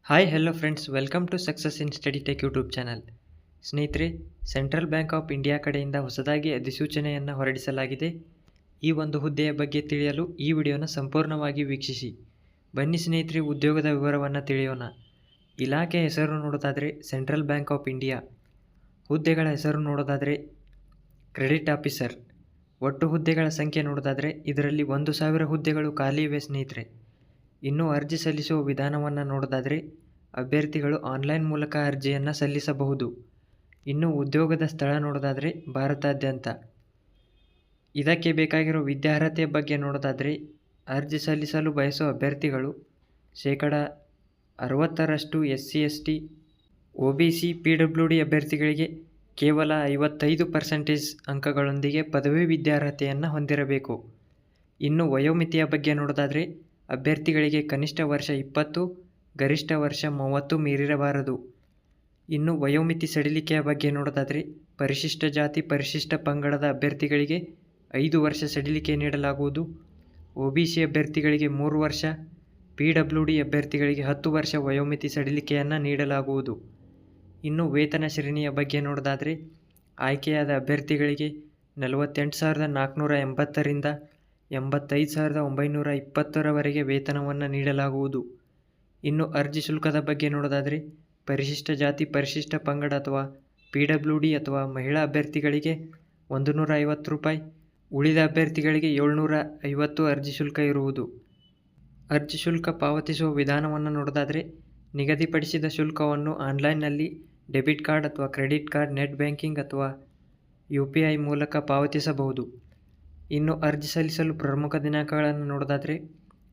Hi hello friends, welcome to success in study tech YouTube channel. ಸ್ನೇಹಿತರೆ, Central Bank of India ಕಡೆಯಿಂದ ಹೊಸದಾಗಿ ಅಧಿಸೂಚನೆಯನ್ನು ಹೊರಡಿಸಲಾಗಿದೆ. ಈ ಒಂದು ಹುದ್ದೆಯ ಬಗ್ಗೆ ತಿಳಿಯಲು ಈ ವಿಡಿಯೋನ ಸಂಪೂರ್ಣವಾಗಿ ವೀಕ್ಷಿಸಿ. ಬನ್ನಿ ಸ್ನೇಹಿತರೆ, ಉದ್ಯೋಗದ ವಿವರವನ್ನು ತಿಳಿಯೋಣ. ಇಲಾಖೆ ಹೆಸರು ನೋಡೋದಾದರೆ ಸೆಂಟ್ರಲ್ ಬ್ಯಾಂಕ್ ಆಫ್ ಇಂಡಿಯಾ. ಹುದ್ದೆಗಳ ಹೆಸರು ನೋಡೋದಾದರೆ ಕ್ರೆಡಿಟ್ ಆಫೀಸರ್. ಒಟ್ಟು ಹುದ್ದೆಗಳ ಸಂಖ್ಯೆ ನೋಡೋದಾದರೆ ಇದರಲ್ಲಿ 1,000 ಹುದ್ದೆಗಳು ಖಾಲಿ ಇವೆ ಸ್ನೇಹಿತರೆ. ಇನ್ನು ಅರ್ಜಿ ಸಲ್ಲಿಸುವ ವಿಧಾನವನ್ನು ನೋಡೋದಾದರೆ ಅಭ್ಯರ್ಥಿಗಳು ಆನ್ಲೈನ್ ಮೂಲಕ ಅರ್ಜಿಯನ್ನು ಸಲ್ಲಿಸಬಹುದು. ಇನ್ನು ಉದ್ಯೋಗದ ಸ್ಥಳ ನೋಡೋದಾದರೆ ಭಾರತಾದ್ಯಂತ. ಇದಕ್ಕೆ ಬೇಕಾಗಿರೋ ವಿದ್ಯಾರ್ಹತೆಯ ಬಗ್ಗೆ ನೋಡೋದಾದರೆ ಅರ್ಜಿ ಸಲ್ಲಿಸಲು ಬಯಸುವ ಅಭ್ಯರ್ಥಿಗಳು 60% SC ST OBC PWD ಅಭ್ಯರ್ಥಿಗಳಿಗೆ ಕೇವಲ 55% ಅಂಕಗಳೊಂದಿಗೆ ಪದವಿ ವಿದ್ಯಾರ್ಹತೆಯನ್ನು ಹೊಂದಿರಬೇಕು. ಇನ್ನು ವಯೋಮಿತಿಯ ಬಗ್ಗೆ ನೋಡೋದಾದರೆ ಅಭ್ಯರ್ಥಿಗಳಿಗೆ ಕನಿಷ್ಠ ವರ್ಷ 20, ಗರಿಷ್ಠ ವರ್ಷ 30 ಮೀರಿರಬಾರದು. ಇನ್ನು ವಯೋಮಿತಿ ಸಡಿಲಿಕೆಯ ಬಗ್ಗೆ ನೋಡೋದಾದರೆ ಪರಿಶಿಷ್ಟ ಜಾತಿ ಪರಿಶಿಷ್ಟ ಪಂಗಡದ ಅಭ್ಯರ್ಥಿಗಳಿಗೆ 5 ವರ್ಷ ಸಡಿಲಿಕೆ ನೀಡಲಾಗುವುದು. OBC ಅಭ್ಯರ್ಥಿಗಳಿಗೆ 3 ವರ್ಷ, PWD ಅಭ್ಯರ್ಥಿಗಳಿಗೆ 10 ವರ್ಷ ವಯೋಮಿತಿ ಸಡಿಲಿಕೆಯನ್ನು ನೀಡಲಾಗುವುದು. ಇನ್ನು ವೇತನ ಶ್ರೇಣಿಯ ಬಗ್ಗೆ ನೋಡೋದಾದರೆ ಆಯ್ಕೆಯಾದ ಅಭ್ಯರ್ಥಿಗಳಿಗೆ 48,480 ರಿಂದ 85,920 ವೇತನವನ್ನು ನೀಡಲಾಗುವುದು. ಇನ್ನು ಅರ್ಜಿ ಶುಲ್ಕದ ಬಗ್ಗೆ ನೋಡೋದಾದರೆ ಪರಿಶಿಷ್ಟ ಜಾತಿ ಪರಿಶಿಷ್ಟ ಪಂಗಡ ಅಥವಾ PWD ಅಥವಾ ಮಹಿಳಾ ಅಭ್ಯರ್ಥಿಗಳಿಗೆ ₹150, ಉಳಿದ ಅಭ್ಯರ್ಥಿಗಳಿಗೆ ₹750 ಅರ್ಜಿ ಶುಲ್ಕ ಇರುವುದು. ಅರ್ಜಿ ಶುಲ್ಕ ಪಾವತಿಸುವ ವಿಧಾನವನ್ನು ನೋಡೋದಾದರೆ ನಿಗದಿಪಡಿಸಿದ ಶುಲ್ಕವನ್ನು ಆನ್ಲೈನ್ನಲ್ಲಿ ಡೆಬಿಟ್ ಕಾರ್ಡ್ ಅಥವಾ ಕ್ರೆಡಿಟ್ ಕಾರ್ಡ್, ನೆಟ್ ಬ್ಯಾಂಕಿಂಗ್ ಅಥವಾ UPI ಮೂಲಕ ಪಾವತಿಸಬಹುದು. ಇನ್ನು ಅರ್ಜಿ ಸಲ್ಲಿಸಲು ಪ್ರಮುಖ ದಿನಾಂಕಗಳನ್ನು ನೋಡೋದಾದರೆ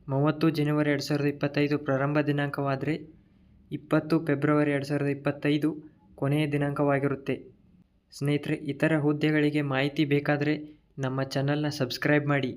30 ಜನವರಿ 2025 ಪ್ರಾರಂಭ ದಿನಾಂಕವಾದರೆ 20 ಫೆಬ್ರವರಿ 2025 ಕೊನೆಯ ದಿನಾಂಕವಾಗಿರುತ್ತೆ. ಸ್ನೇಹಿತರೆ, ಇತರ ಹುದ್ದೆಗಳಿಗೆ ಮಾಹಿತಿ ಬೇಕಾದರೆ ನಮ್ಮ ಚಾನಲ್ನ ಸಬ್ಸ್ಕ್ರೈಬ್ ಮಾಡಿ.